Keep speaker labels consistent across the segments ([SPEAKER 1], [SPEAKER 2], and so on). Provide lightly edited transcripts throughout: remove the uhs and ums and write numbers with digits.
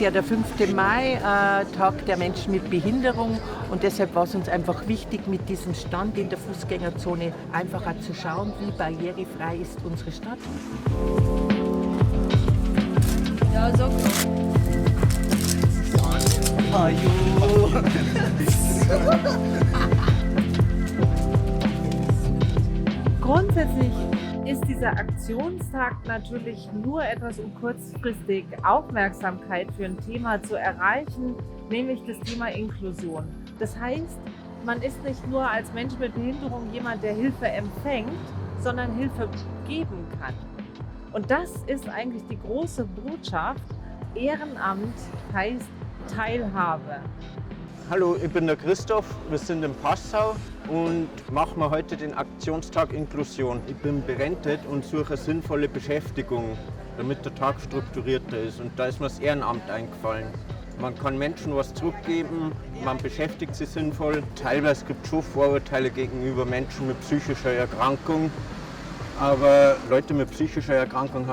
[SPEAKER 1] ja der 5. Mai, Tag der Menschen mit Behinderung. Und deshalb war es uns einfach wichtig, mit diesem Stand in der Fußgängerzone einfach auch zu schauen, wie barrierefrei ist unsere Stadt.
[SPEAKER 2] Ja, so gut.
[SPEAKER 3] Grundsätzlich ist dieser Aktionstag natürlich nur etwas, um kurzfristig Aufmerksamkeit für ein Thema zu erreichen, nämlich das Thema Inklusion. Das heißt, man ist nicht nur als Mensch mit Behinderung jemand, der Hilfe empfängt, sondern Hilfe geben kann. Und das ist eigentlich die große Botschaft. Ehrenamt heißt Teilhabe.
[SPEAKER 4] Hallo, ich bin der Christoph, wir sind in Passau und machen heute den Aktionstag Inklusion. Ich bin berentet und suche sinnvolle Beschäftigung, damit der Tag strukturierter ist. Und da ist mir das Ehrenamt eingefallen. Man kann Menschen was zurückgeben, man beschäftigt sie sinnvoll. Teilweise gibt es schon Vorurteile gegenüber Menschen mit psychischer Erkrankung. Aber Leute mit psychischer Erkrankung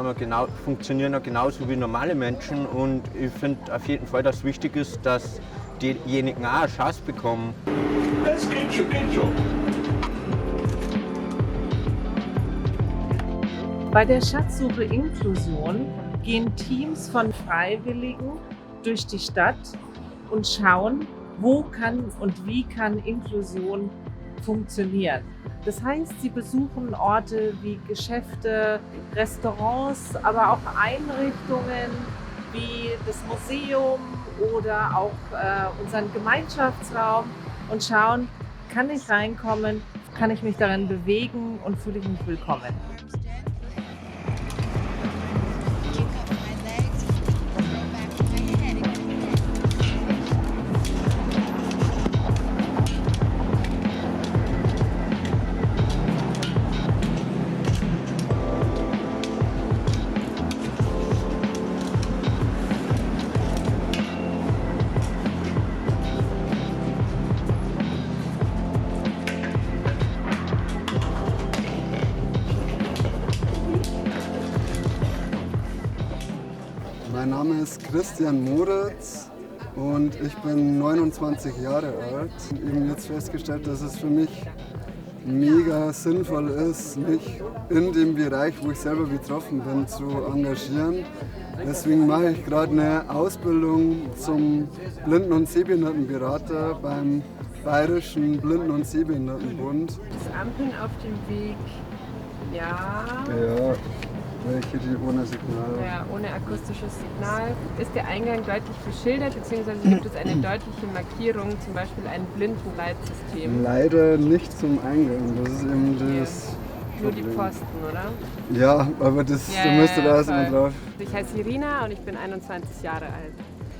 [SPEAKER 4] funktionieren ja genauso wie normale Menschen. Und ich finde auf jeden Fall, dass es wichtig ist, dass diejenigen auch eine Chance bekommen.
[SPEAKER 5] Das geht schon.
[SPEAKER 3] Bei der Schatzsuche Inklusion gehen Teams von Freiwilligen durch die Stadt und schauen, wo kann und wie kann Inklusion funktionieren. Das heißt, sie besuchen Orte wie Geschäfte, Restaurants, aber auch Einrichtungen wie das Museum oder auch unseren Gemeinschaftsraum und schauen, kann ich reinkommen, kann ich mich darin bewegen und fühle ich mich willkommen.
[SPEAKER 6] Mein Name ist Christian Moritz und ich bin 29 Jahre alt. Ich habe eben jetzt festgestellt, dass es für mich mega sinnvoll ist, mich in dem Bereich, wo ich selber betroffen bin, zu engagieren. Deswegen mache ich gerade eine Ausbildung zum Blinden- und Sehbehindertenberater beim Bayerischen Blinden- und Sehbehindertenbund.
[SPEAKER 2] Das Ampeln auf dem Weg, ja.
[SPEAKER 6] Ja, welche die ohne Signal.
[SPEAKER 2] Ja, ohne akustisches Signal. Ist der Eingang deutlich beschildert, beziehungsweise gibt es eine deutliche Markierung, zum Beispiel ein Blindenleitsystem?
[SPEAKER 6] Leider nicht zum Eingang, das ist eben das
[SPEAKER 2] Nur die
[SPEAKER 6] Problem.
[SPEAKER 2] Posten, oder?
[SPEAKER 6] Ja, aber das da müsste da erst mal drauf.
[SPEAKER 2] Ich heiße Irina und ich bin 21 Jahre alt.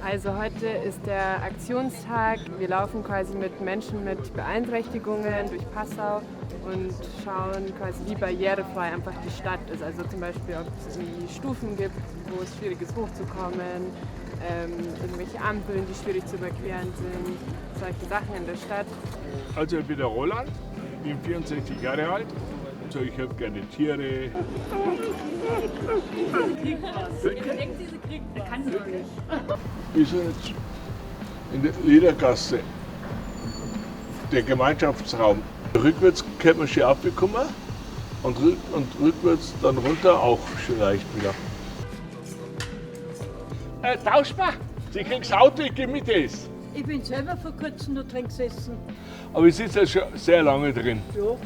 [SPEAKER 2] Also heute ist der Aktionstag. Wir laufen quasi mit Menschen mit Beeinträchtigungen durch Passau und schauen quasi, wie barrierefrei einfach die Stadt ist. Also zum Beispiel, ob es irgendwie Stufen gibt, wo es schwierig ist hochzukommen, irgendwelche Ampeln, die schwierig zu überqueren sind, solche Sachen in der Stadt.
[SPEAKER 5] Also ich bin der Roland, bin 64 Jahre alt. Also ich habe gerne Tiere. Wir sind jetzt in der Ledergasse, der Gemeinschaftsraum. Rückwärts könnte man schon abbekommen und rückwärts dann runter auch schon leicht wieder. Tausch mal! Sie kriegen das Auto, ich gebe mit das.
[SPEAKER 7] Ich bin selber vor kurzem noch drin gesessen.
[SPEAKER 5] Aber ich sitze ja schon sehr lange drin.
[SPEAKER 7] Ja.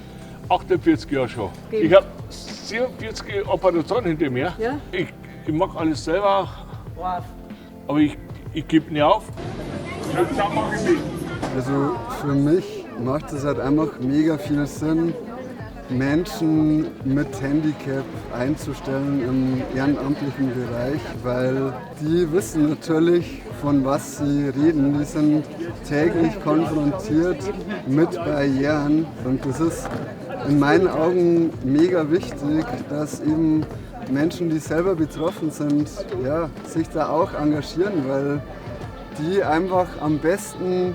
[SPEAKER 5] 48 Jahre schon.
[SPEAKER 7] Geben.
[SPEAKER 5] Ich habe 47 Operationen hinter mir.
[SPEAKER 7] Ja?
[SPEAKER 5] Ich mache alles selber,
[SPEAKER 7] Wow.
[SPEAKER 5] aber ich gebe nie auf.
[SPEAKER 6] Also für mich macht es halt einfach mega viel Sinn, Menschen mit Handicap einzustellen im ehrenamtlichen Bereich, weil die wissen natürlich, von was sie reden. Die sind täglich konfrontiert mit Barrieren und das ist in meinen Augen mega wichtig, dass eben Menschen, die selber betroffen sind, ja, sich da auch engagieren, weil die einfach am besten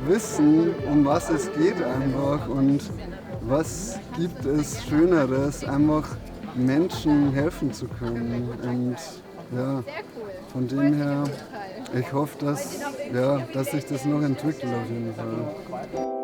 [SPEAKER 6] wissen, um was es geht einfach und was gibt es Schöneres, einfach Menschen helfen zu können. Und ja, von dem her ich hoffe, dass sich das noch entwickelt auf jeden Fall.